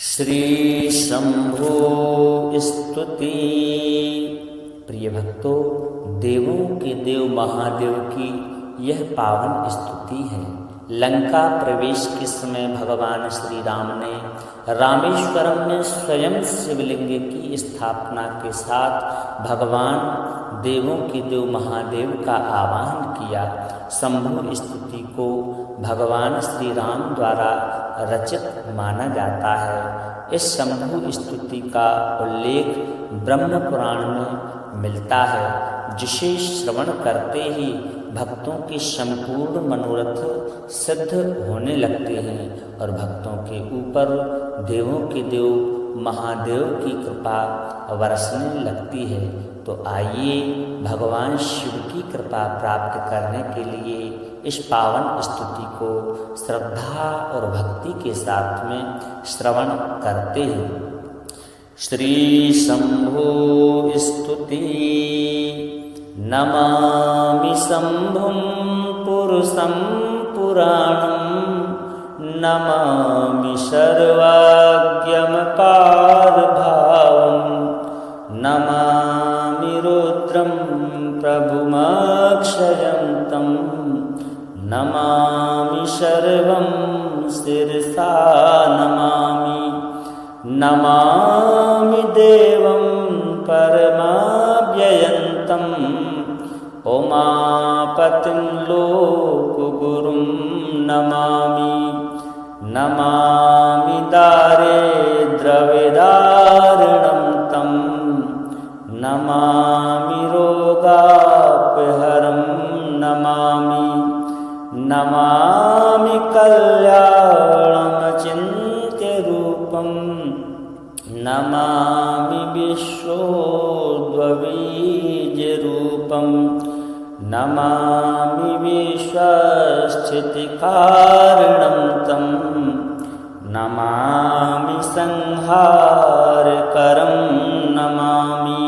श्री शंभो स्तुति। प्रिय भक्तों, देवों के देव महादेव की यह पावन स्तुति है। लंका प्रवेश के समय भगवान श्री राम ने रामेश्वरम में स्वयं शिवलिंग की स्थापना के साथ भगवान देवों के देव महादेव का आवाहन किया। शंभु स्तुति को भगवान श्री राम द्वारा रचित माना जाता है। इस शंभु स्तुति का उल्लेख ब्रह्म पुराण में मिलता है, जिसे श्रवण करते ही भक्तों के संपूर्ण मनोरथ सिद्ध होने लगते हैं और भक्तों के ऊपर देवों के देव महादेव की कृपा बरसने लगती है। तो आइए भगवान शिव की कृपा प्राप्त करने के लिए इस पावन स्तुति को श्रद्धा और भक्ति के साथ में श्रवण करते हैं। श्री शंभो स्तुति। नमामि शंभुं पुरुषं पुराणं, नमामि सर्वाज्ञमपारभावं, नमामि रुद्रं प्रभुमक्षयन्तं, नमामि सर्वं शिरसा नमामि, नमामि देवं परमाव्ययन्तं, उमापतिं लोकगुरुं नमामि, नमामि दारिद्र्यविदारिणं तं, नमामि रोगापहरं नमामि, नमामि कल्याणमचिन्त्यरूपं, नमामि विश्वोद्भवीजरूपं, नमामि विश्वस्थितिकारणं तं, नमामि संहारकरं नमामि,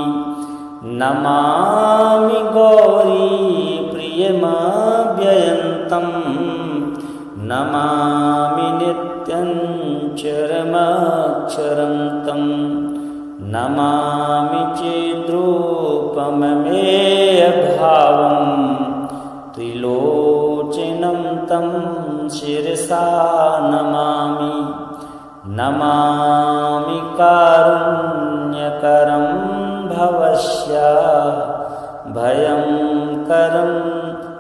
नमामि गौरीप्रियमव्ययन्तं, नमामि नित्यं चरमक्षरन्तं, नमामि चिद्रूपममेयभावं, त्रिलोचनं तं शिरसा नमामि, नमामि कारुण्यकरं भवस्य, भयंकरं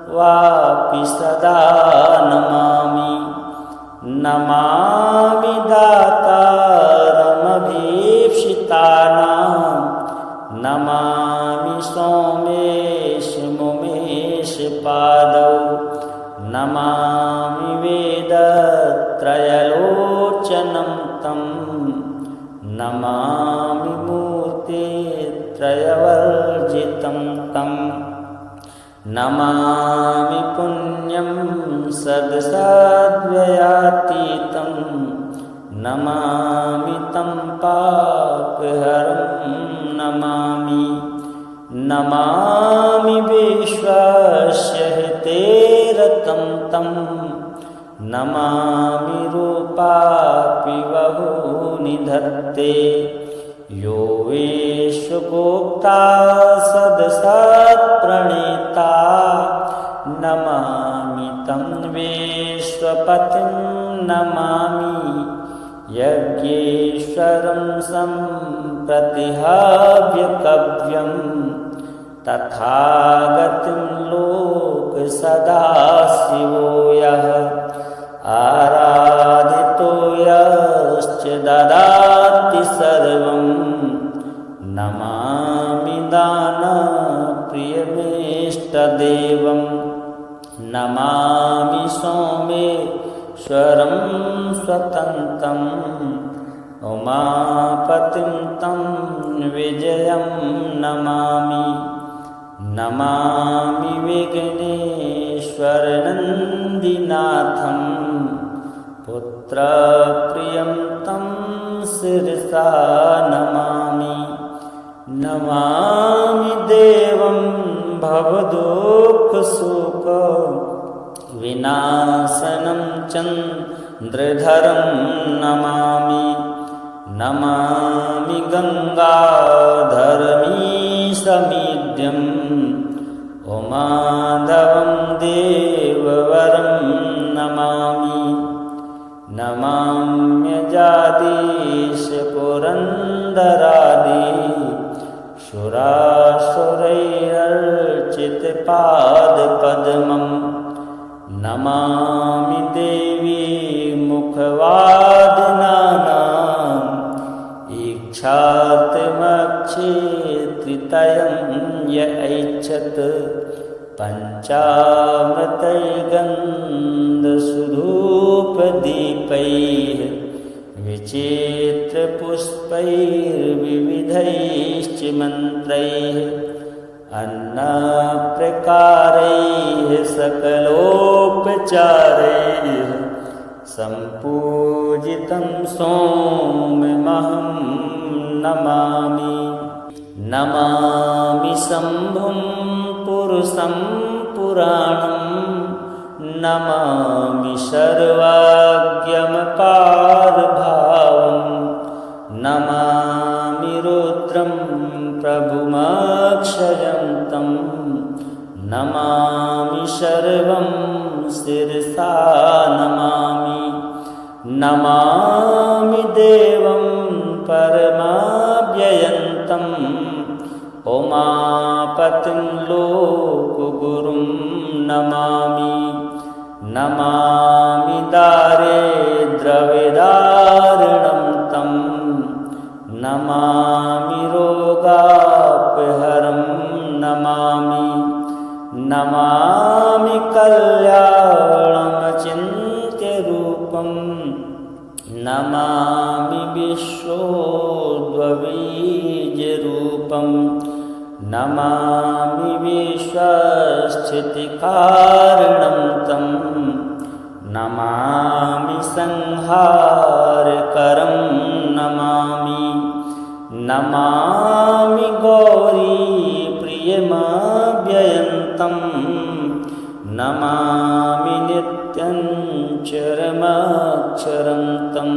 वापि सदा नमामि, नमामि दातारमभीप्सितानां, नमामि सोमेश मुमेश पादौ, नमामि वेदत्रयलोचनं तं, नमामि मूर्तित्रयवर्जितं तं, नमामि पुण्यं सद्सद्व्ययातीतं, नमामि तं पापहरं नमामि, नमामि विश्वस्य हितेरतं तं, नमामि रूपापि बहूनि धत्ते, यो विश्वगोप्ता सदसत्प्रणेता, नमामि तं विश्वपतिं नमामि, यज्ञेश्वरं सम्प्रतिहव्यकव्यं, तथागतिं लोकसदाशिवो यः, आराधितो यश्च ददाति सर्वं, नमामि दानप्रियमेष्टदेवं, नमामि सोमेश्वरं स्वतन्त्रं, उमापतिं तं विजयं नमामि, नमामि विघ्नेश्वरनन्दिनाथं, पुत्रप्रियं तं शिरसा नमामि, नमामि देवं भवदुःखशोक विनाशनं चन्द्रधरं नमामि, नमामि गङ्गाधरमीशमीड्यम् उमाधवं देववरं नमामि नमाम्यजादीश पुरन्दरादि सुरासुरैरर्चितपादपद्मम् नमामि देवी मुखवादिनानाम् ईक्षातमक्षेत्रितयं य ऐच्छत् पञ्चामृतैर्गन्धसुधूपदीपैः विचित्रपुष्पैर्विविधैश्च मन्त्रैः अन्नप्रकारैः सकलोपचारैः सम्पूजितं सोममहं नमामि नमामि शम्भुं पुरुषं पुराणं नमामि सर्वाज्ञमपारभावं नमामि रुद्रं प्रभुमक्षयं तं नमामि सर्वं शिरसा नमामि नमामि देवं परमाव्ययन्तम् उमापतिं लोकगुरुं नमामि नमामि दारिद्र्यविदारिणं तं नमामि रोगापहरं नमामि नमामि कल्याणमचिन्त्यरूपं नमामि विश्वोद्भवीजरूपं नमामि विश्वस्थितिकारणं तं नमामि संहारकरं नमामि नमामि गौरीप्रियमव्ययन्तं नमामि नित्यं चरमक्षरं तं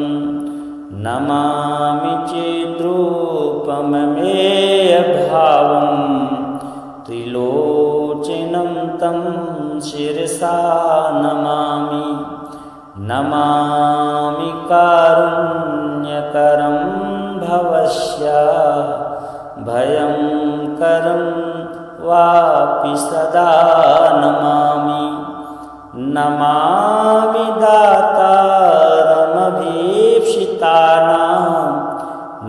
नमामि चिद्रूपममेयभावं त्रिलोचनं तं शिरसा नमामि नमामि कारुण्यकरं भवस्य भयङ्करं वापि सदा नमामि नमामि दातारमभीप्सितानां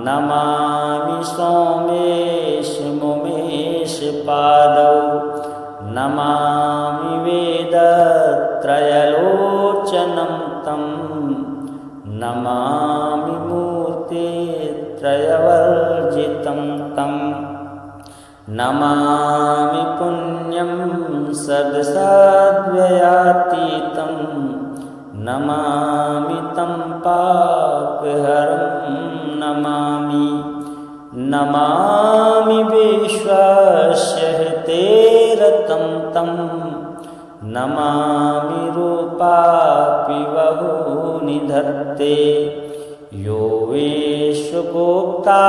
नमामि सोमेश मुमेश पादौ नमामि वेदत्रयलोचनं तं नमामि मूर्तित्रयवर्जितं तं नमामि पुण्यं सद्सद्व्ययातीतं नमामि तं पापहरं नमामि नमामि विश्वस्य हितेरतं तं नमामि रूपापि बहूनि धत्ते यो विश्वगोप्ता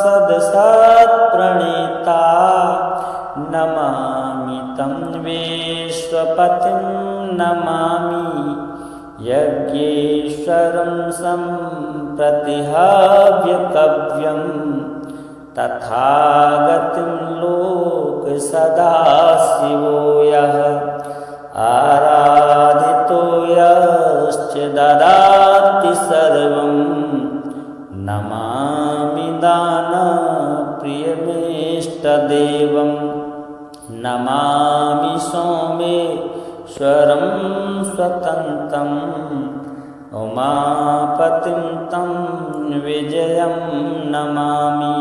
सदसत्प्रणेता नमामि तं विश्वपतिं नमामि यज्ञेश्वरं सम्प्रतिहव्यकव्यं तथागतिं लोकसदाशिवो यः आराधितो यश्च ददाति सर्वं नमामि दानप्रियमेष्टदेवं नमामि सोमेश्वरं स्वतन्त्रम् उमापतिं तं विजयं नमामि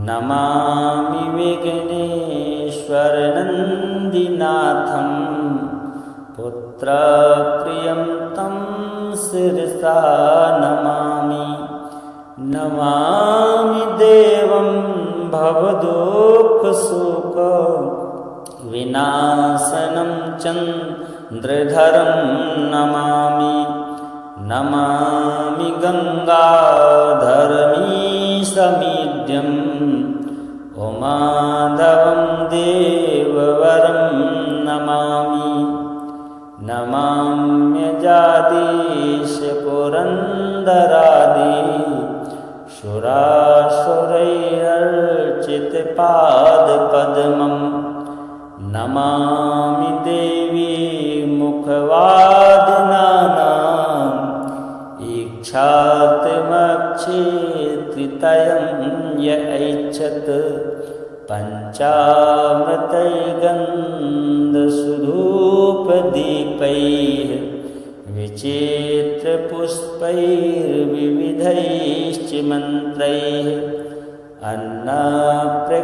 नमामि विघ्नेश्वरनन्दिनाथं पुत्रप्रियं तं शिरसा नमामि नमामि देवं भवदुःखशोक विनाशनं चन्द्रधरं नमामि नमामि गङ्गाधरमीशमीड्यम् उमाधवं देववरं नमामि नमाम्यजादीश पुरन्दरादि सुरासुरैरर्चितपादपद्मं नमामि देवी मुखवादिनानाम् इच्छात्मक्षेत्रितयं य ऐच्छत् पञ्चामृतैर्गन्धसुधूपदीपैः विचित्रपुष्पैर्विविधैश्च मन्त्रैः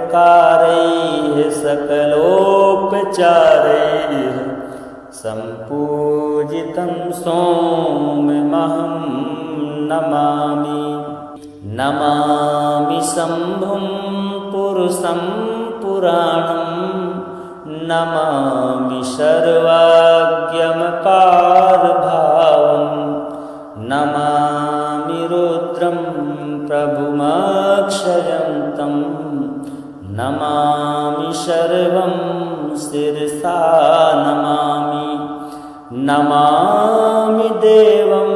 अन्नप्रकारैः सकलोपचारैः सम्पूजितं सोममहं नमामि नमामि शम्भुं पुरुषं पुराणं नमामि सर्वाज्ञमपारभावं नमामि रुद्रं प्रभुमक्षयन्तं नमामि सर्वं शिरसा नमामि नमामि देवं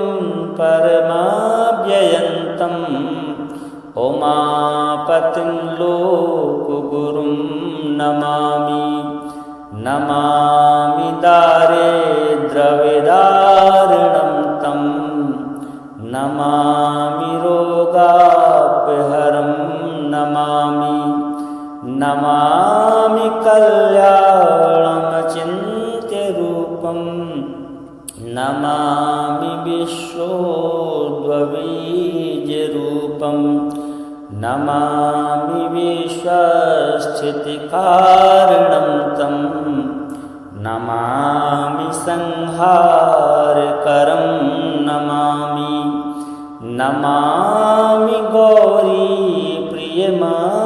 परमाव्ययन्तं उमापतिं लोकगुरुं नमामि नमामि दारिद्र्यविदारिणं तं नमामि रोगापहरं नमामि नमामि कल्याणमचिन्त्यरूपं नमामि विश्वोद्भवीजरूपं नमामि विश्वस्थितिकारणं तं नमामि संहारकरं नमामि नमामि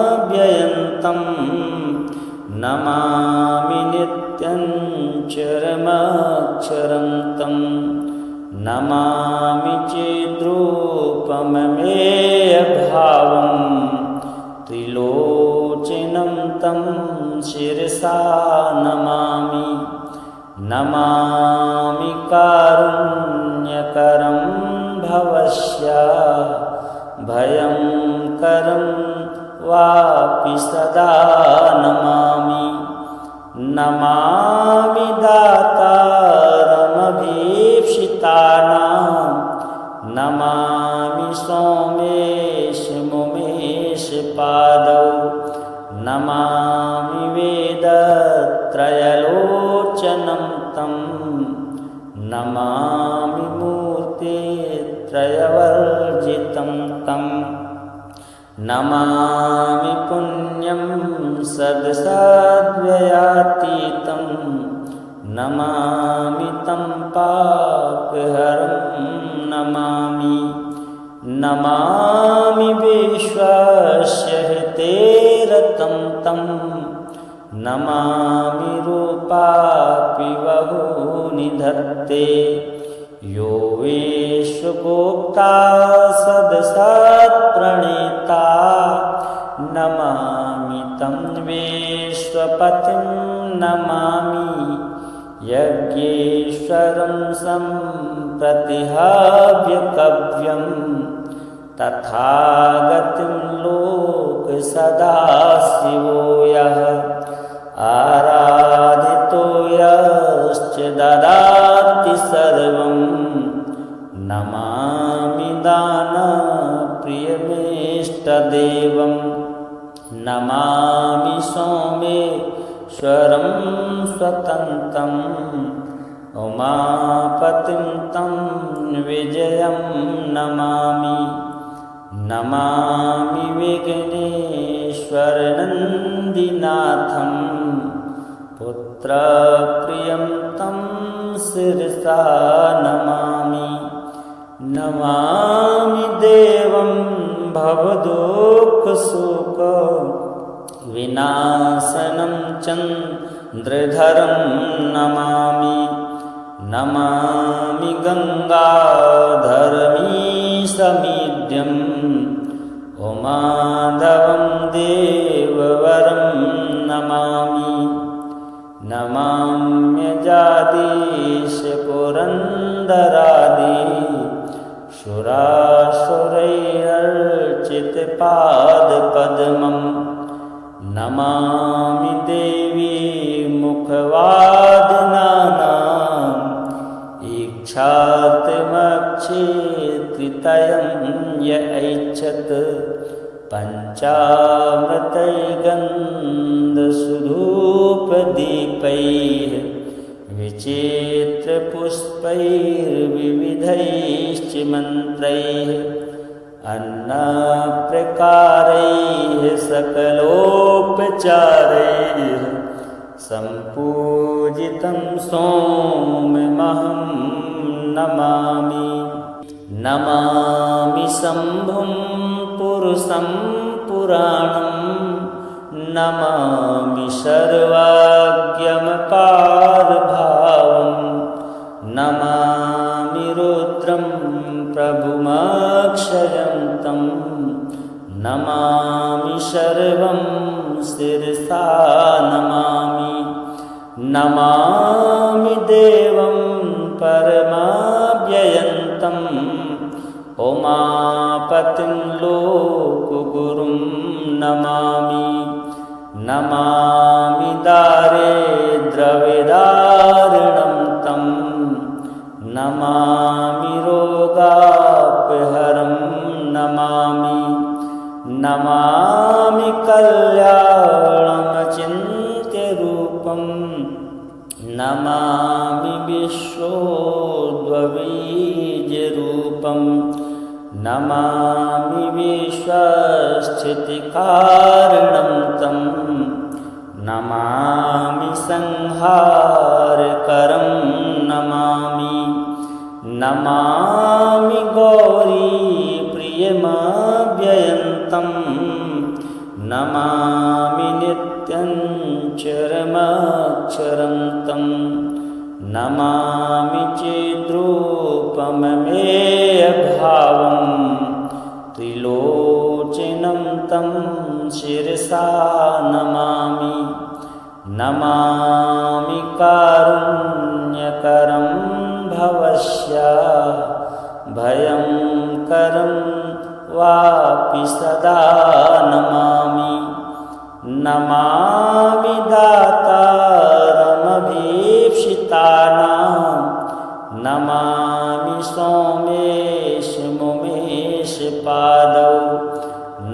गौरीप्रियमव्ययन्तं नमामि नित्यं चरमक्षरं तं नमामि चिद्रूपममेयभावं त्रिलोचनं तं शिरसा नमामि नमामि कारुण्यकरं भवस्य भयंकरं वापि सदा नमामि नमामि दातारमभीप्सितानां नमामि सोमेश मुमेश पादौ नमामि वेदत्रयलोचनं तं नमामि मूर्तित्रयवर्जितं तं नमामि पुण्यं सद्सद्व्ययातीतं नमामि तं पापहरं नमामि नमामि विश्वस्य हितेरतं तं नमामि रूपापि बहूनि धत्ते यो विश्वगोप्ता सदसत्प्रणेता नमामि तं विश्वपतिं नमामि यज्ञेश्वरं सम्प्रतिहाव्यकव्यं तथागतिं लोकसदाशिवो यः आराधितो यश्च ददाति सर्वं नमामि दानप्रियमेष्टदेवं नमामि सोमेश्वरं स्वतन्त्रम् उमापतिं तं विजयं नमामि नमामि विघ्नेश्वरनन्दिनाथं पुत्रप्रियं तं शिरसा नमामि नमामि देवं भवदुःखशोक विनाशनं चन्द्रधरं नमामि नमामि गङ्गाधरमीशमीड्यम् उमाधवं देववरं नमामि नमाम्यजादीश पुरन्दरादि सुरासुरैरर्चितपादपद्मं नमामि देवी मुखवादिनानाम् इक्षात्मक्षेत्रितयं य ऐच्छत् पञ्चामृतैर्गन्धसुधूपदीपैः विचित्रपुष्पैर्विविधैश्च मन्त्रैः अन्नप्रकारैः सकलोपचारैः सम्पूजितं सोममहं नमामि नमामि शम्भुं पुरुषं पुराणं नमामि सर्वाज्ञमपारभावं नमामि रुद्रं प्रभुमक्षयं तं नमामि सर्वं शिरसा नमामि नमामि देवं परमाव्ययन्तम् उमापतिं लोकगुरुं नमामि नमामि दारिद्र्यविदारिणं तं नमामि रोगापहरं नमामि नमामि कल्याणमचिन्त्यरूपं नमामि विश्वोद्भवीजरूपं नमामि विश्वस्थितिकारणं तं नमामि संहारकरं नमामि नमामि गौरीप्रियमव्ययन्तं नमामि नित्यं चरमक्षरं तं नमामि चिद्रूपममेयभावं त्रिलोचनं तं शिरसा नमामि नमामि कारुण्यकरं भवस्य भयङ्करं वापि सदा नमामि नमामि दातारमभीप्सितानां नमामि सोमेश मुमेश पादौ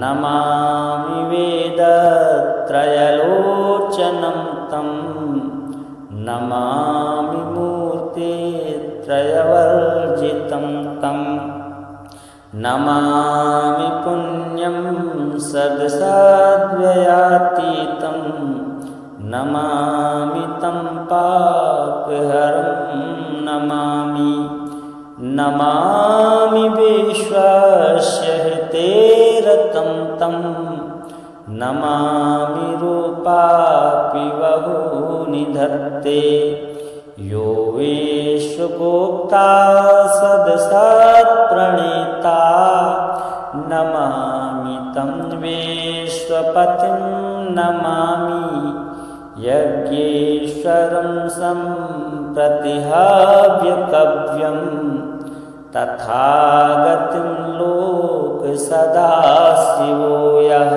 नमामि वेदत्रयलोचनं तं नमामि मूर्तित्रयवर्जितं तं नमामि पुण्यं सद्सद्व्ययातीतं नमामि तं पापहरं नमामि नमामि विश्वस्य हितेरतं तं नमामि रूपापि बहूनि धत्ते यो विश्वगोप्ता सदसत्प्रणेता नमामि तं विश्वपतिं नमामि यज्ञेश्वरं सम्प्रतिहाव्यकव्यं तथागतिं लोकसदाशिवो यः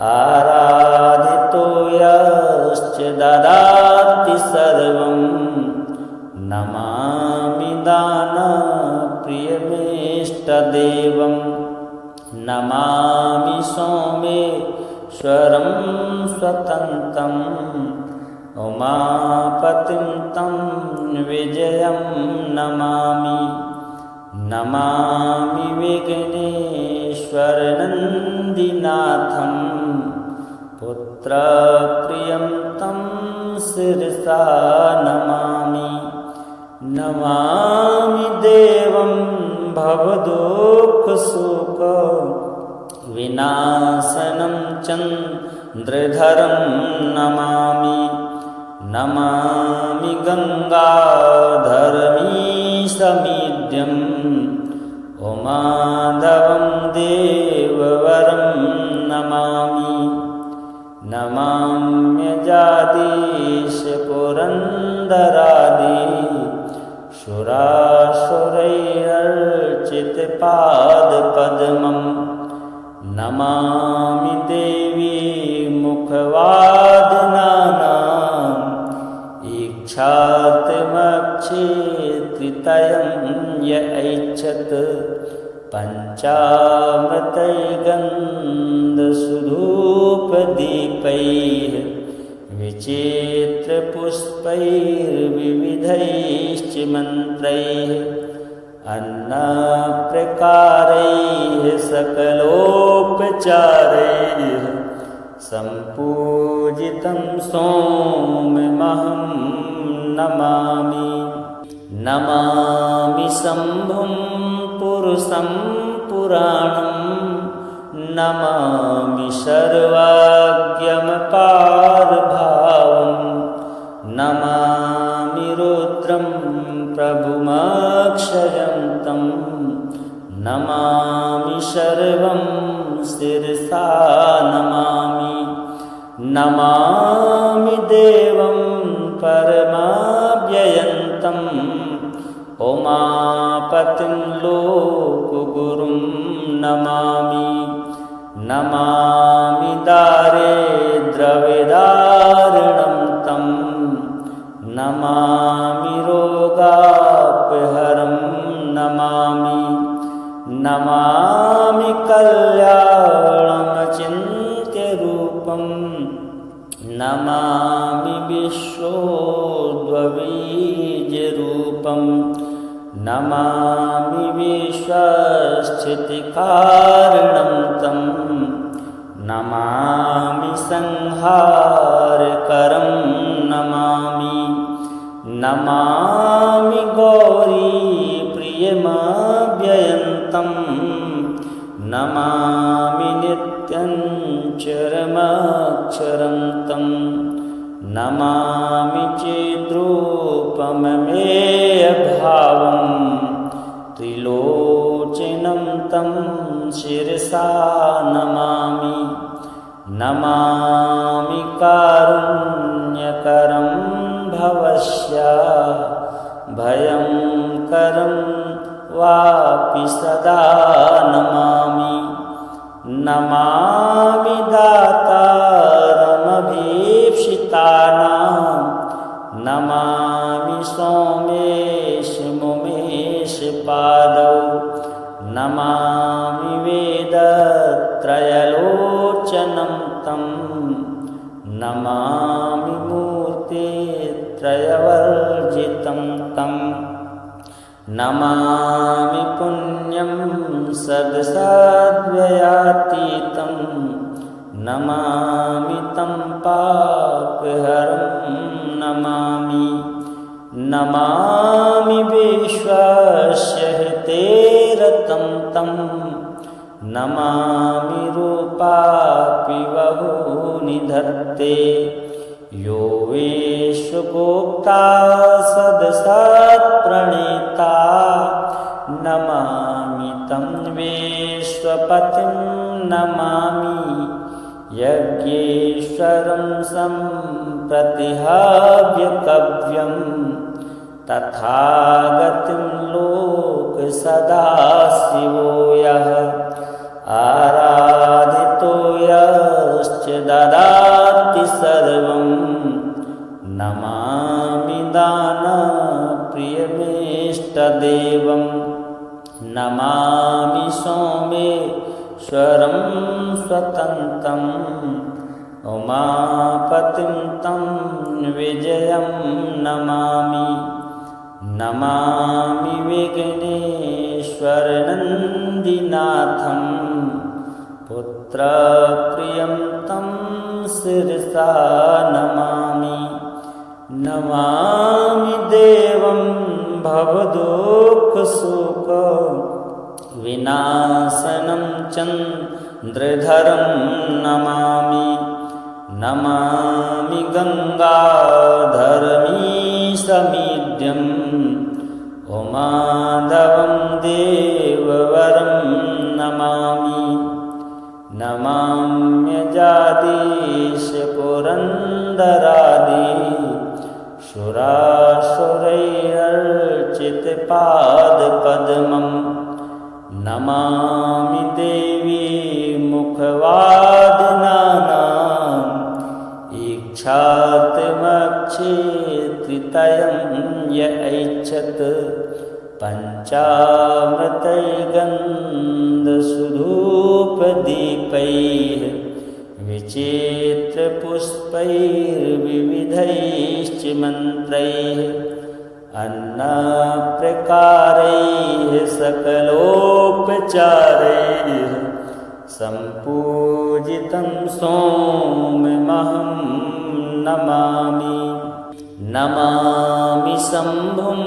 आराधितो यश्च ददाति सर्वं नमामि दानप्रियमेष्टदेवं नमामि सोमेश्वरं स्वतन्त्रं उमापतिं तं विजयं नमामि नमामि विघ्नेश्वरनन्दिनाथं पुत्रप्रियं तं शिरसा नमामि नमामि देवं भवदुःखशोकविनाशनं चन्द्रधरं नमामि नमामि गङ्गाधरमीशमीड्यं उमाधवं देववरं नमामि नमाम्यजादीश पुरन्दरादि सुरासुरैरर्चितपादपद्मं नमामि देवी मुखवादिनानाम् इच्छात्मक्षेत्रितयं य ऐच्छत् पञ्चामृतैर्गन्धसुधूपदीपैः विचित्रपुष्पैर्विविधैश्च मन्त्रैः अन्नप्रकारैः सकलोपचारैः सम्पूजितं सोममहं नमामि नमामि शम्भुं पुरुषं पुराणं नमामि सर्वाज्ञमपारभावं नमामि रुद्रं प्रभुमक्षयं तं नमामि सर्वं शिरसा नमामि नमामि देवं परमाव्ययन्तम् उमापतिं लोकगुरुं नमामि नमामि दारिद्र्यविदारिणं तं नमामि रोगापहरं नमामि नमामि कल्याणमचिन्त्यरूपं नमामि विश्वोद्भवीजरूपं नमामि विश्वस्थितिकारणं तं नमामि संहारकरं नमामि नमामि गौरीप्रियमव्ययन्तं नमामि नित्यं चरमक्षरं तं नमामि चिद्रूपममेयभावं त्रिलोचनं तं शिरसा नमामि नमामि कारुण्यकरं भवस्य भयंकरं वापि सदा नमामि नमामि दातारमभीप्सितानां नमामि सोमेश मुमेश पादौ नमामि वेदत्रयलोचनं तं नमामि मूर्तित्रयवर्जितं तं नमामि पुण्यं सद्सद्व्ययातीतं नमामि तं पापहरं नमामि नमामि विश्वस्य हितेरतं तं नमामि रूपापि बहूनि धत्ते यो विश्वगोप्ता सदसत्प्रणेता नमामि तं विश्वपतिं नमामि यज्ञेश्वरं सम्प्रतिहाव्यकव्यं तथागतिं लोकसदाशिवो यः आराधितो यश्च ददाति सर्वं नमामि दानप्रियमेष्टदेवं नमामि सोमेश्वरं स्वतन्त्रं उमापतिं तं विजयं नमामि नमामि विघ्नेश्वरनन्दिनाथं पुत्रप्रियं तं शिरसा नमामि नमामि देवं भवदुःखशोकविनाशनं चन्द्रधरं नमामि नमामि गङ्गाधरमीशमीड्यम् उमाधवं देववरं नमामि नमाम्यजादीश पुरन्दरादि सुरासुरैरर्चितपादपद्मम् नमामि देवी मुखवादिनानाम् इच्छात्मक्षेत्रितयं य ऐच्छत् पञ्चामृतैर्गन्धसुधूपदीपैः विचित्रपुष्पैर्विविधैश्च मन्त्रैः अन्नप्रकारैः सकलोपचारैः सम्पूजितं सोममहं नमामि नमामि शम्भुं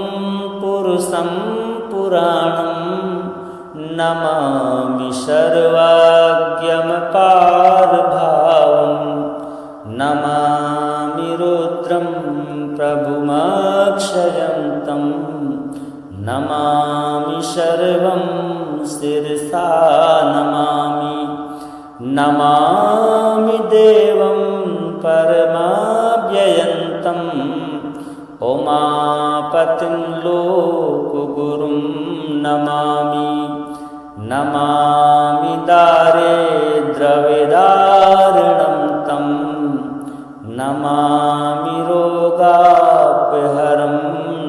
पुरुषं पुराणं नमामि सर्वाज्ञमपारभावं नमामि रुद्रं प्रभुमक्षयं तं नमामि सर्वं शिरसा नमामि नमामि देवं परमाव्ययन्तम् उमापतिं लोकगुरुं नमामि नमामि दारिद्र्यविदारिणं तं नमामि रोगापहरं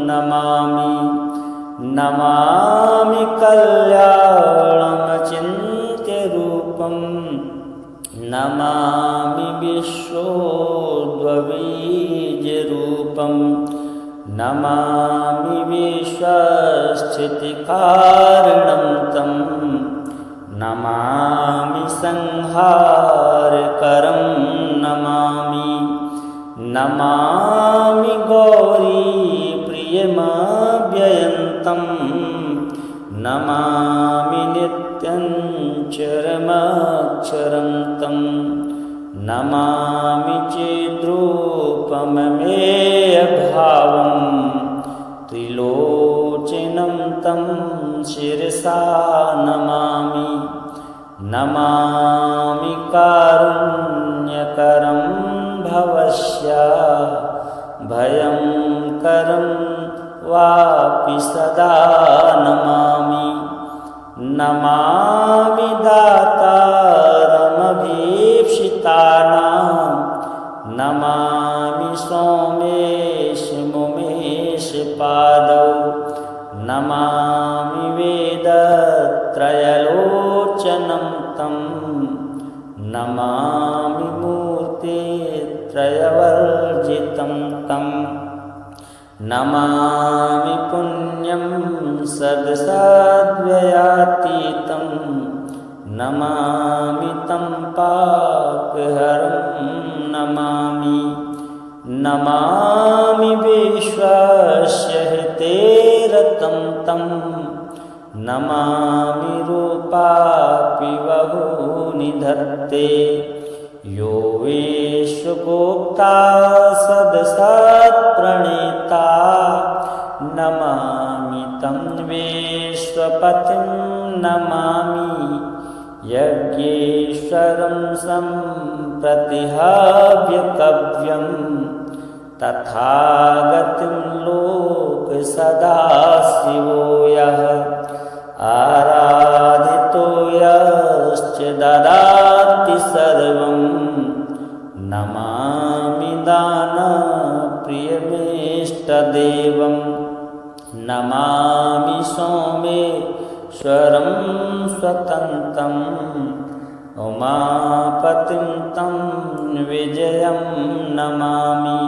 नमामि नमामि कल्याणमचिन्त्यरूपं नमामि विश्वोद्भवीजरूपं नमामि विश्वस्थितिकारणं तं नमामि संहारकरं नमामि नमामि गौरीप्रियमव्ययन्तं नमामि नित्यं चरमक्षरं तं नमामि चिद्रूपममेयभावं त्रिलोचनं तं शिरसा नमामि नमामि कारुण्यकरं भवस्य भयङ्करं वापि सदा नमामि नमामि दातारमभीप्सितानां नमामि सोमेश मुमेश पादौ नमामि वेदत्रयलोचनं तं नमामि मूर्तित्रयवर्जितं तं नमामि पुण्यं सद्सद्व्ययातीतं नमामि तं पापहरं नमामि नमामि विश्वस्य हितेरतं तं नमामि रूपापि बहूनि धत्ते यो विश्वगोप्ता सदसत्प्रणेता नमामि तं विश्वपतिं नमामि यज्ञेश्वरं सम्प्रतिहव्यकव्यं तथागतिं लोकसदाशिवो यः आराधितो यश्च ददाति सर्वं नमामि दानप्रियमेष्टदेवं नमामि सोमेश्वरं स्वतन्त्रम् उमापतिं तं विजयं नमामि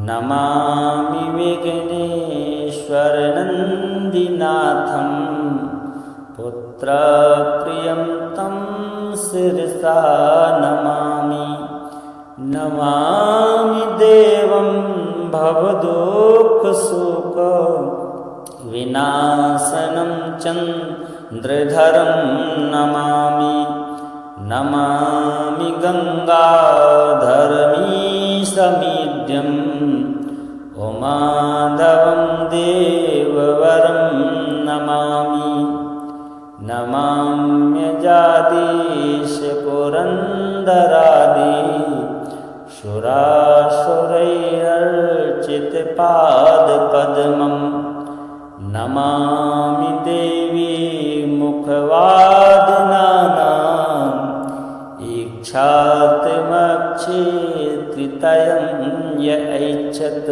नमामि विघ्नेश्वरनन्दिनाथं पुत्रप्रियं तं शिरसा नमामि नमामि देवं भवदुःखशोक विनाशनं चन्द्रधरं नमामि नमामि गङ्गाधर माधवं देववरं नमामि। नमाम्यजादीश पुरन्दरादि सुरासुरैरर्चितपादपद्मम्। नमामि देवी मुखवादिनानाम् ईक्षात्मक्षेत्रितयं य ऐच्छत्।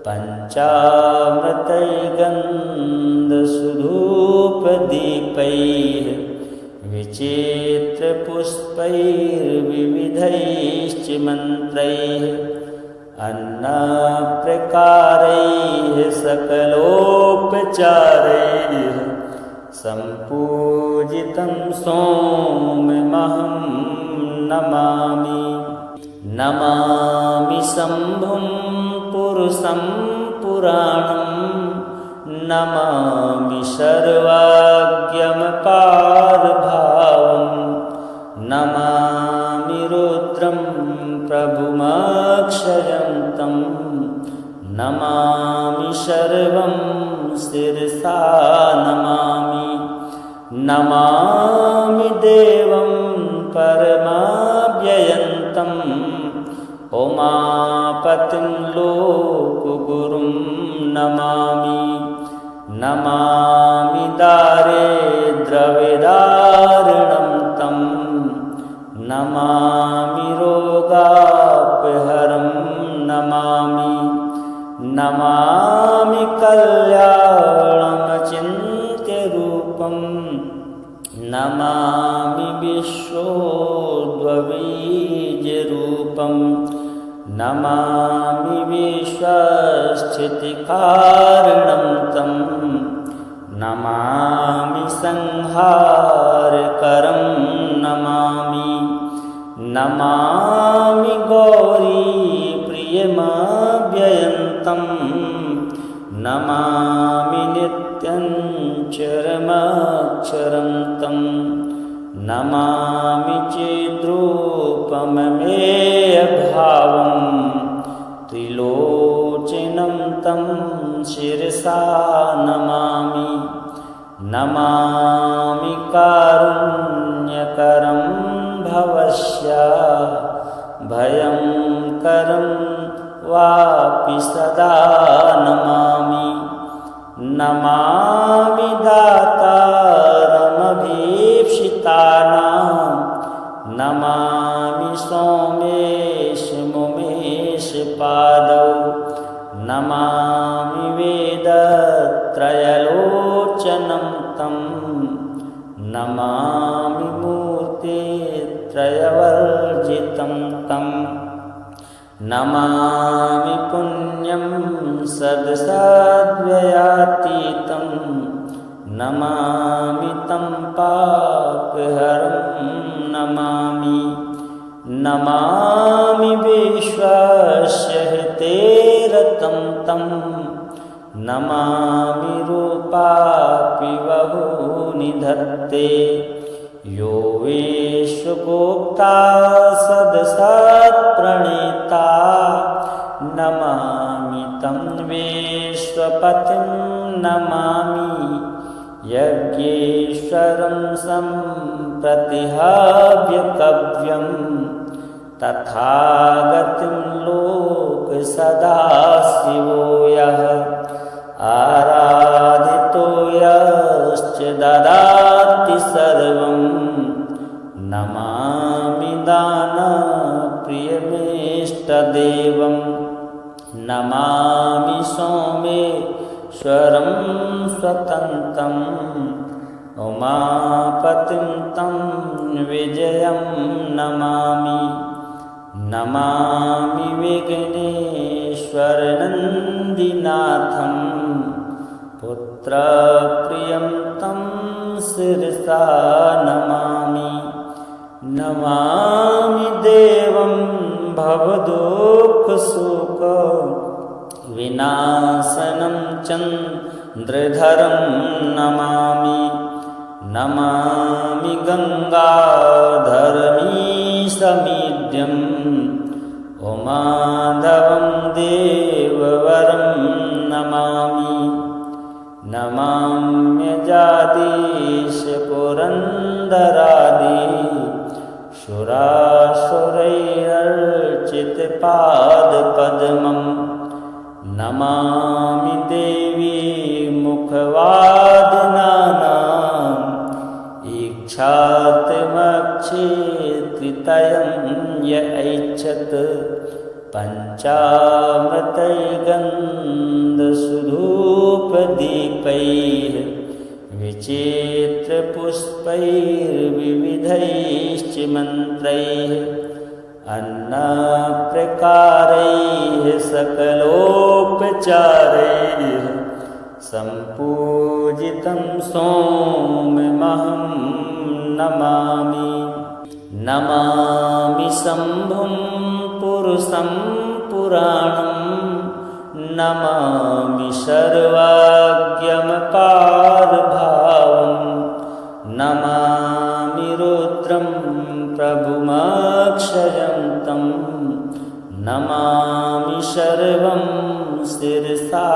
पञ्चामृतैर्गन्धसुधूपदीपैः विचित्रपुष्पैर्विविधैश्च मन्त्रैः अन्नप्रकारैः सकलोपचारैः सम्पूजितं सोममहं नमामि। नमामि शम्भुं पुरुषं पुराणं। नमामि सर्वाज्ञमपारभावं। नमामि रुद्रं प्रभुमक्षयं तं। नमामि सर्वं शिरसा नमामि। नमामि देवं परमाव्ययन्तम् उमापतिं लोकगुरुं नमामि। नमामि दारिद्र्यविदारिणं तं। नमामि रोगापहरं नमामि। नमामि कल्याणमचिन्त्यरूपं। नमामि विश्वोद्भवीजरूपं। नमामि विश्वस्थितिकारणं तं। नमामि संहारकरं नमामि। नमामि गौरीप्रियमव्ययन्तं। नमामि नित्यं चरमक्षरं तं। नमामि चिद्रूपममेयभावं। त्रिलोचनं तं शिरसा नमामि। नमामि कारुण्यकरं भवस्य भयङ्करं वापि सदा नमामि। नमामि दातारमभीप्सितानां। नमामि सोमेश मुमेश पादौ। नमामि वेदत्रयलोचनं तं। नमामि मूर्तित्रयवर्जितं तं। नमामि पुण्यं सद्सद्व्ययातीतं। नमामि तं पापहरं नमामि। नमामि विश्वस्य हितेरतं तं। नमामि रूपापि बहूनि धत्ते। यो विश्वगोप्ता सदसत्प्रणेता। नमामि तं विश्वपतिं नमामि। यज्ञेश्वरं सम्प्रतिहव्यकव्यं। तथागतिं लोकसदाशिवो यः। आराधितो यश्च ददाति सर्वं। नमामि दानप्रियमेष्टदेवं। नमामि सोमेश्वरं स्वतन्त्रम्। उमापतिं तं विजयं नमामि। नमामि विघ्नेश्वरनन्दिनाथं। पुत्रप्रियं तं शिरसा नमामि। नमामि देवं भवदुःखशोक विनाशनं चन्द्रधरं नमामि। नमामि गङ्गाधरमीशमीड्यम् उमाधवं देववरं नमाम्यजादीश पुरन्दरादि सुरासुरैरर्चितपादपद्मम् नमामि देवी मुखवादिनानाम् ईक्षातमक्षेत्रितयं य ऐच्छत् पञ्चामृतैर्गन्धसुधूपदीपैः विचित्रपुष्पैर्विविधैश्च मन्त्रैः अन्नप्रकारैः सकलोपचारैः सम्पूजितं सोममहं नमामि। नमामि शम्भुं पुरुषं पुराणं नमामि सर्वाज्ञमपारभावं नमामि रुद्रं प्रभुमक्षयं तं नमामि सर्वं शिरसा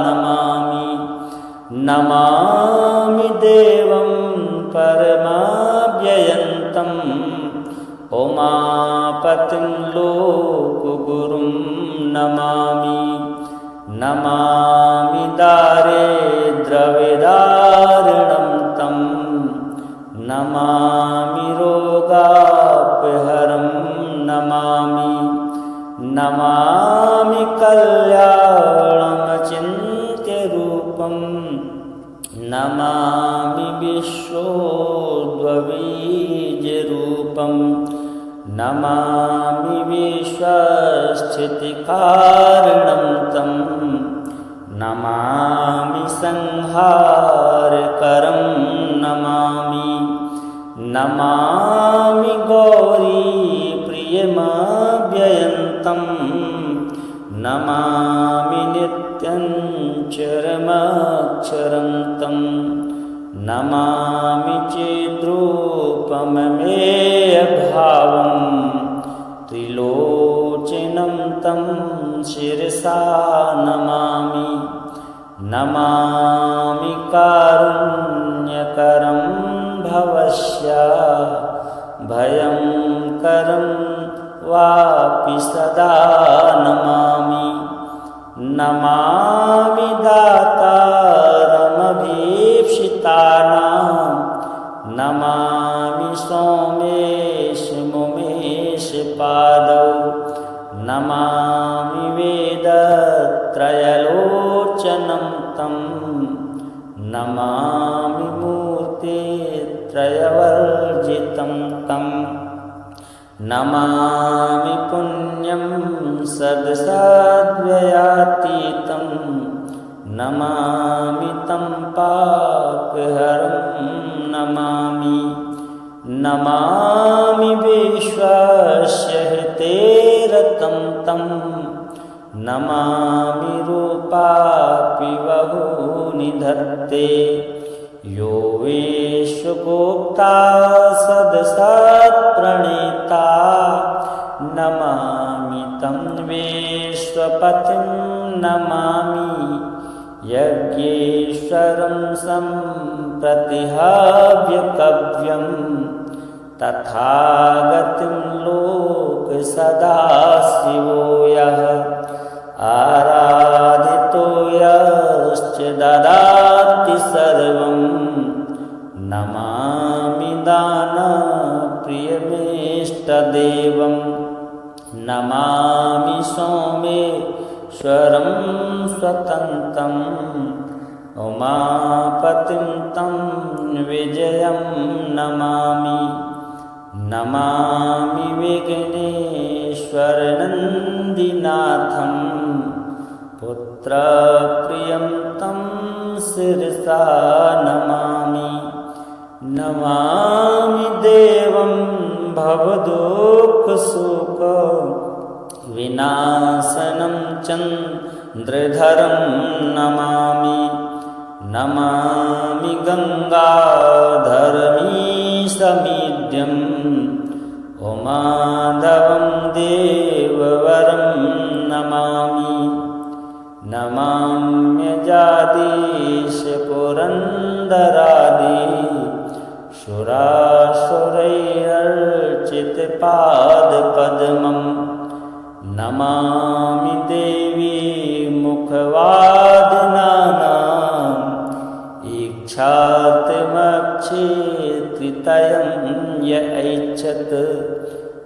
नमामि। नमामि देवं परमाव्ययन्तं उमापतिं लोकगुरुं नमामि। नमामि दारिद्र्यविदारिणं तं नमामि रोगापहरं नमामि। नमामि कल्याणमचिन्त्यरूपं नमामि विश्वोद्भवीजरूपं नमामि विश्वस्थितिकारणं तं नमामि संहारकरं नमामि। नमामि गौरीप्रियमव्ययन्तं नमामि नित्यं चरमक्षरं तं नमामि चिद्रूपममेयभावं त्रिलोचनं तं शिरसा नमामि। नमामि कारुण्यकरं भवस्य भयङ्करं वापि सदा नमामि। नमामि दातारमभीप्सितानां नमामि सोमेश मुमेश पादौ नमामि वेदत्रयलोचनं तं नमामि मूर्तित्रयवर्जितं तं नमामि पुण्यं सद्सद्व्ययातीतं नमामि तं पापहरं नमामि। नमामि विश्वस्य हितेरतं तं नमामि रूपापि बहूनि धत्ते यो विश्वगोप्ता सदसत्प्रणेता नमामि तं विश्वपतिं नमामि। यज्ञेश्वरं सम्प्रतिहव्यकव्यं तथागतिं लोकसदाशिवो यः आराधितो यश्च ददाति सर्वं नमामि दानप्रियमेष्टदेवं नमामि सोमेश्वरं स्वतन्त्रम् उमापतिं तं विजयं नमामि। नमामि विघ्नेश्वरनन्दिनाथं पुत्रप्रियं तं शिरसा नमामि। नमामि देवं भवदुःखशोक विनाशनं चन्द्रधरं नमामि। नमामि गङ्गाधरमीशमीड्यम् उमाधवं देववरं नमामि। नमाम्यजादीश पुरन्दरादि सुरासुरैरर्चितपादपद्मं नमामि देवी मुखवादिनानाम् ईक्षातमक्षेत्रितयं य ऐच्छत्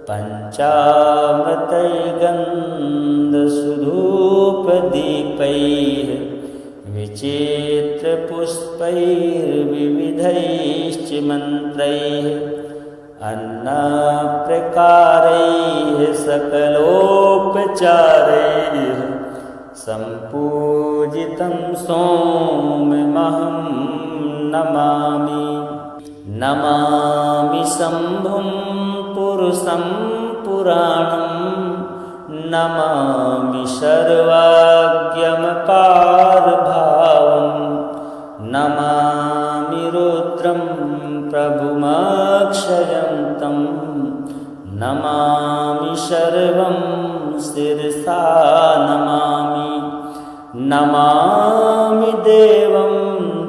पञ्चामृतैर्गन्धसुधूपदीपैः विचित्रपुष्पैर्विविधैश्च मन्त्रैः अन्नप्रकारैः सकलोपचारैः सम्पूजितं सोममहं नमामि। नमामि शम्भुं पुरुषं पुराणं नमामि सर्वाज्ञमपारभावं नमामि रुद्रं प्रभुमक्षयन्तं नमामि सर्वं शिरसा नमामि। नमामि देवं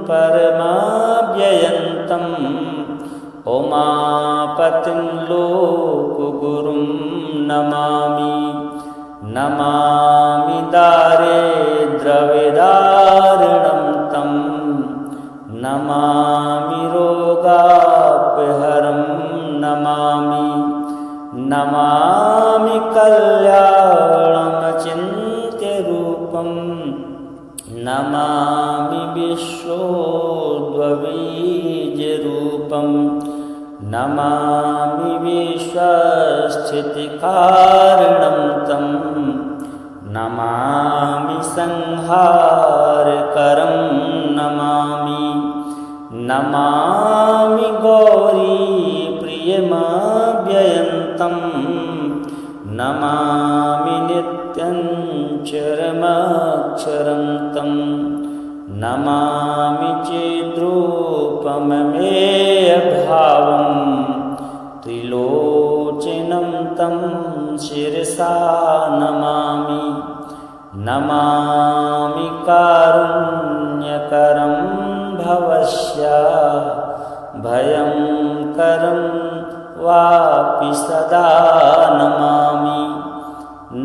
परमाव्ययन्तं उमापतिं लोकगुरुं नमामि। नमामि दारिद्र्यविदारिणं तं नमामि रोगापहरं नमामि। नमामि कल्याणमचिन्त्यरूपं नमामि विश्वोद्भवीजरूपं नमामि विश्वस्थितिकारणं तं नमामि संहारकरं नमामि। नमामि गौरीप्रियमव्ययन्तं नमामि नित्यं चरमक्षरं तं नमामि चिद्रूपममेयभावं त्रिलोचनं तं शिरसा नमामि। नमामि कारुण्यकरं भवस्य भयंकरं वापि सदा नमामि।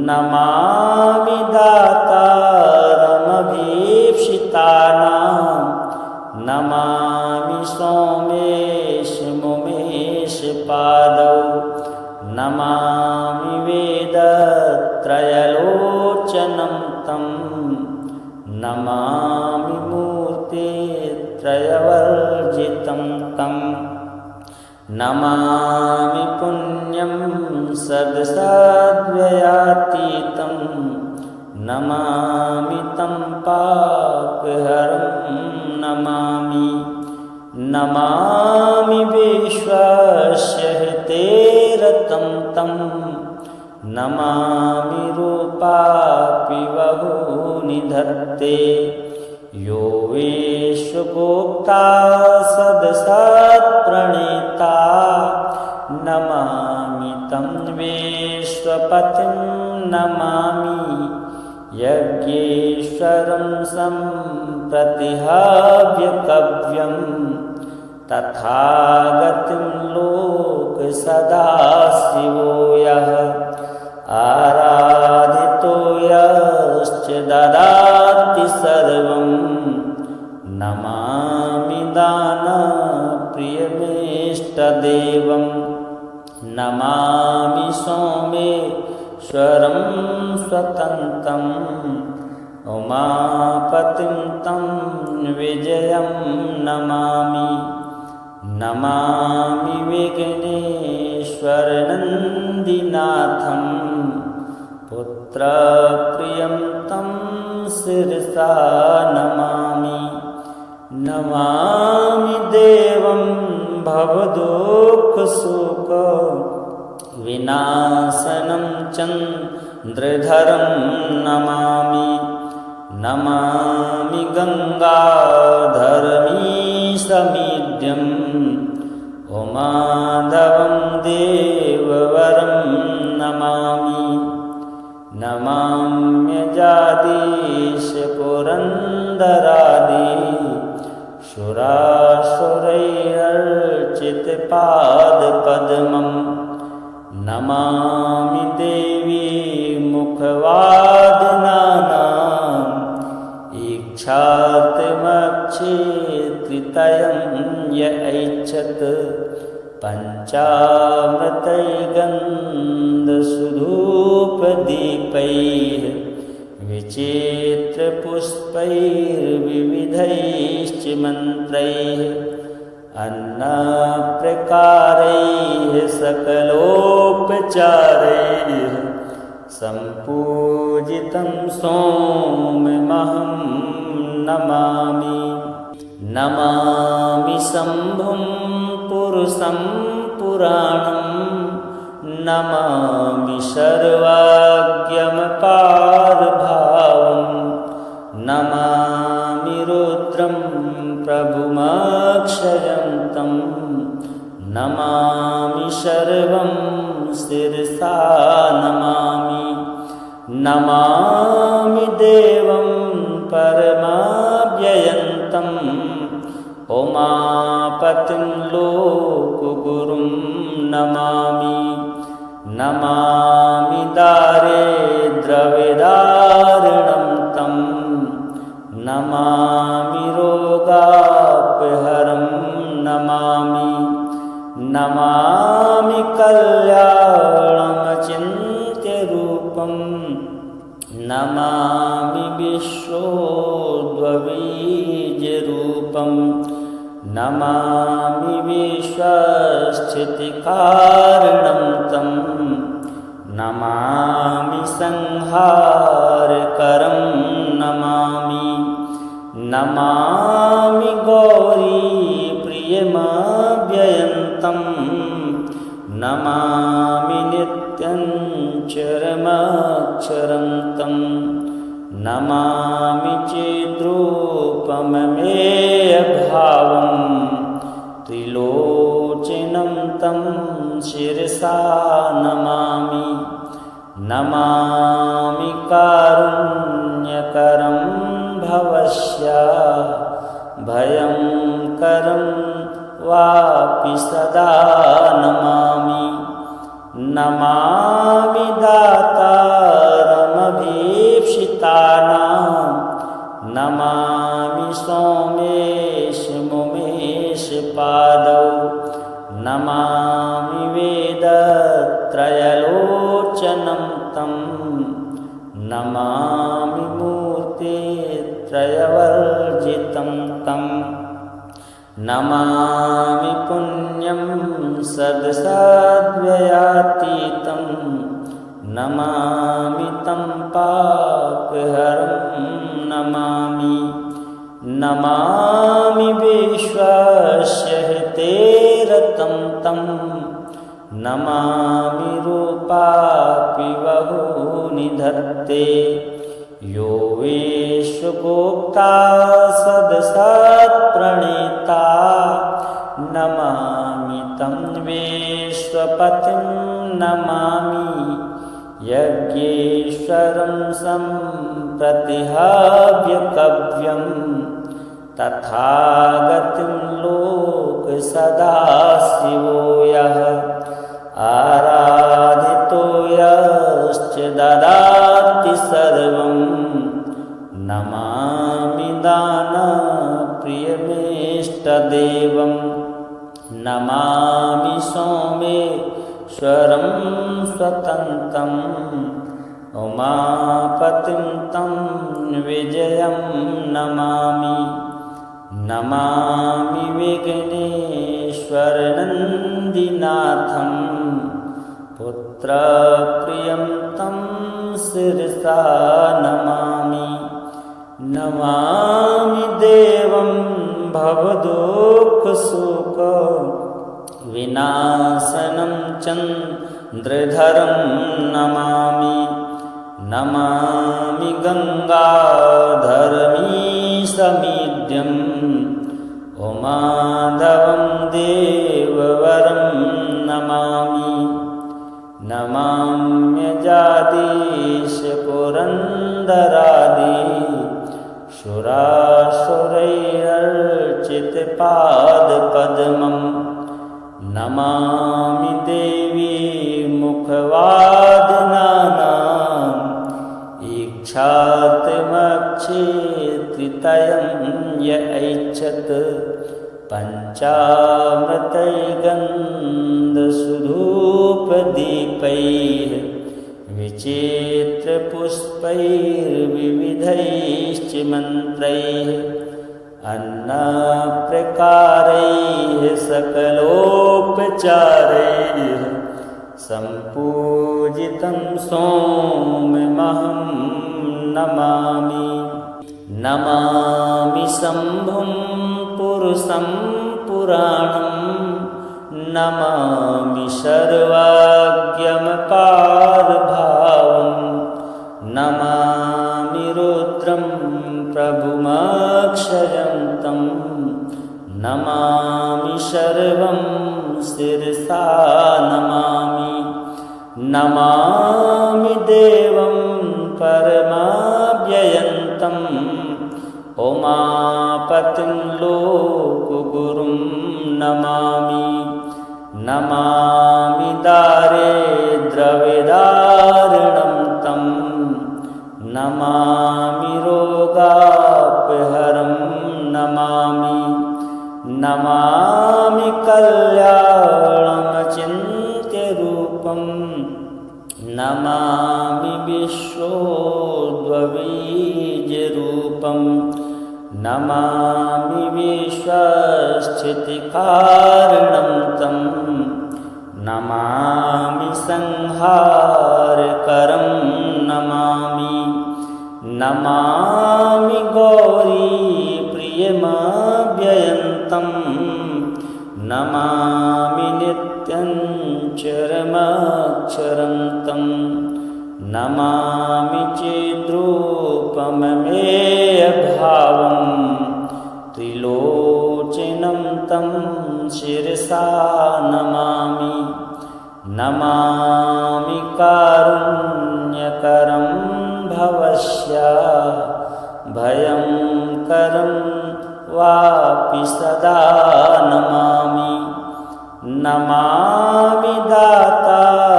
नमामि दातारमभीप्सितानां नमामि सोमेश मुमेश पादौ नमामि वेदत्रयलोचनं तं नमामि मूर्तित्रयवर्जितं तं नमामि पुण्यं सद्सद्व्ययातीतं नमामि तं पापहरं नमामि। नमामि विश्वस्य हितेरतं तं नमामि रूपापि बहूनि धत्ते यो विश्वगोप्ता सदसत्प्रणेता नमामि तं विश्वपतिं नमामि। यज्ञेश्वरं सम्प्रतिहाव्यकव्यं तथागतिं लोकसदाशिवो यः आराधितो यश्च ददाति सर्वं नमामि दानप्रियमेष्टदेवं नमामि सोमेश्वरं स्वतन्त्रं उमापतिं तं विजयं नमामि। नमामि विघ्नेश्वरनन्दिनाथं पुत्रप्रियं तं शिरसा नमामि। नमामि देवं भवदुःखशोक विनाशनं चन्द्रधरं नमामि। नमामि गङ्गाधरमीशमीड्यं उमाधवं देववरं नमामि। नमाम्यजादीश पद्मं नमामि देवी मुखवादिनानाम् ईक्षार्तमक्षेत्रितयं य ऐच्छत् पञ्चामृतैर्गन्धसुधूपदीपैः विचित्रपुष्पैर्विविधैश्च मन्त्रैः अन्नप्रकारैः सकलोपचारैः सम्पूजितं सोममहं नमामि। नमामि शम्भुं पुरुषं पुराणं नमामि सर्वाज्ञमपारभावं नमामि रुद्रं प्रभुमक्षयं तं नमामि सर्वं शिरसा नमामि। नमामि देवं परमाव्ययन्तं उमापतिं लोकगुरुं नमामि। नमामि दारिद्र्यविदारिणं तं नमामि रोगापहरं नमामि। नमामि कल्याणमचिन्त्यरूपं नमामि विश्वोद्भवीजरूपं नमामि विश्वस्थितिकारणं तं नमामि संहारकरं नमामि। नमामि गौरीप्रियमव्ययन्तं नमामि नित्यं चरमक्षरं तं नमामि चिद्रूपममेयभावं त्रिलोचनं तं शिरसा नमामि। नमामि कारुण्यकरं भवस्य भयंकरं वापि सदा नमामि। नमामि दातारमभीप्सितानां नमामि सोमेश मुमेश पादौ नमामि वेदत्रयलोचनं तं नमामि मूर्तित्रयवर्जितं तं नमामि पुण्यं सद्सद्व्ययातीतं नमामि तं पापहरं नमामि। नमामि विश्वस्य हितेरतं तं नमामि रूपापि बहूनि धत्ते यो विश्वगोप्ता सदसत्प्रणेता नमामि तं विश्वपतिं नमामि। यज्ञेश्वरं सम्प्रतिहव्यकव्यं तथागतिं लोकसदाशिवो यः आराधितो यश्च ददाति सर्वं नमामि दानप्रियमेष्टदेवं नमामि सोमेश्वरं स्वतन्त्रं उमापतिं तं विजयं नमामि। नमामि विघ्नेश्वरनन्दिनाथं पुत्रप्रियं तं शिरसा नमामि। नमामि देवं भवदुःखशोकविनाशनं चन्द्रधरं नमामि। नमामि गङ्गाधरमीशमीड्यं उमाधवं देववरं नमामि। नमाम्यजादीश पुरन्दरादि सुरासुरैरर्चितपादपद्मं नमामि देवी मुखवादिनानाम् ईक्षात्मक्षेत्रितयं य ऐच्छत् पञ्चामृतैर्गन्धसुधूपदीपैः विचित्रपुष्पैर्विविधैश्च मन्त्रैः अन्नप्रकारैः सकलोपचारैः सम्पूजितं सोममहं नमामि। नमामि शम्भुं पुरुषं पुराणं नमामि सर्वाज्ञमपारभावं नमामि रुद्रं प्रभुमक्षयं तं नमामि सर्वं शिरसा नमामि। नमामि देवं परमाव्ययन्तम् उमापतिं लोकगुरुं नमामि। नमामि दारिद्र्यविदारिणं तं नमामि रोगापहरं नमामि। नमामि कल्याणमचिन्त्यरूपं नमामि विश्वोद्भवीजरूपं नमामि विश्वस्थितिकारणं तं नमामि संहारकरं नमामि। नमामि गौरीप्रियमव्ययन्तं नमामि नित्यं चरमक्षरं तं नमामि चिद्रूपममेयभावं त्रिलोचनं तं शिरसा नमामि। नमामि कारुण्यकरं भवस्य भयंकरं वापि सदा नमामि। नमामि दातारमभीप्सितानां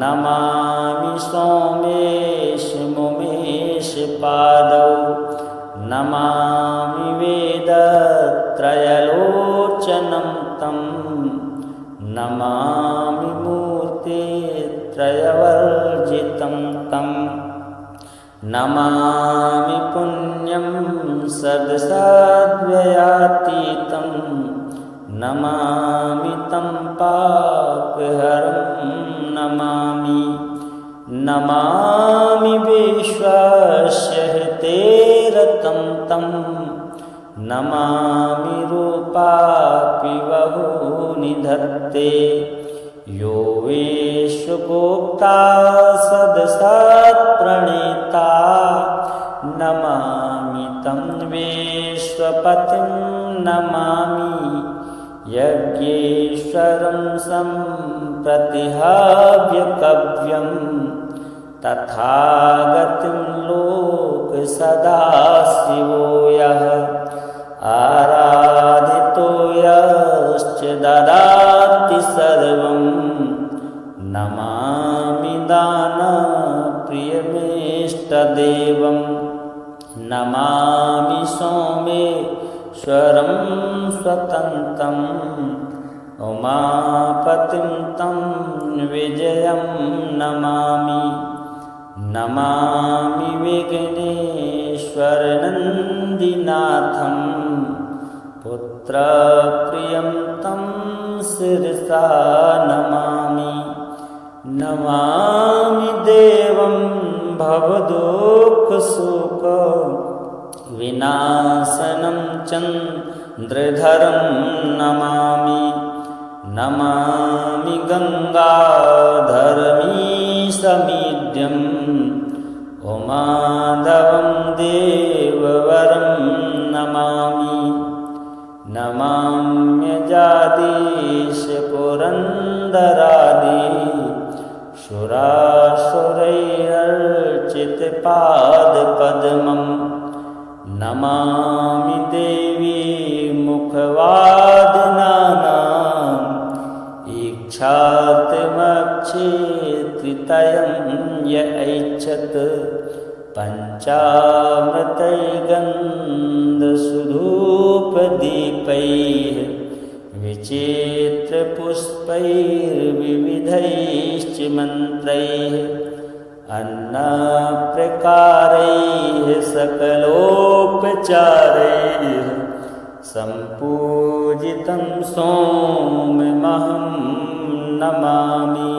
नमामि सोमेश मुमेश पादौ नमामि वेदत्रयलोचनं तं नमामि मूर्तित्रयवर्जितं तं नमामि पुण्यं सद्सद्व्ययातीतं नमामि तं पापहरं नमामि। नमामि विश्वस्य हितेरतं तं नमामि रूपापि बहूनि धत्ते यो विश्वगोप्ता सदसत्प्रणेता नमामि तं विश्वपतिं नमामि। यज्ञेश्वरं सम्प्रतिहव्यकव्यं तथागतिं लोकसदाशिवो यः आराधितो यश्च ददाति सर्वं नमामि दानप्रियमेष्टदेवं नमामि सोमेश्वरं स्वतन्त्रं उमापतिं तं विजयं नमामि। नमामि विघ्नेश्वरनन्दिनाथं पुत्रप्रियं तं शिरसा नमामि। नमामि देवं भवदुःखशोकविनाशनं चन्द्रधरं नमामि। नमामि गङ्गाधरमीशमीड्यं उमाधवं देववरं नमामि। नमाम्यजादीश पुरन्दरादि सुरासुरैरर्चितपादपद्मं नमामि देवी मुखवादिना पञ्चामृतैर्गन्धसुधूपदीपैः विचित्रपुष्पैर्विविधैश्च मन्त्रैः अन्नप्रकारैः सकलोपचारैः सम्पूजितं सोममहं नमामि।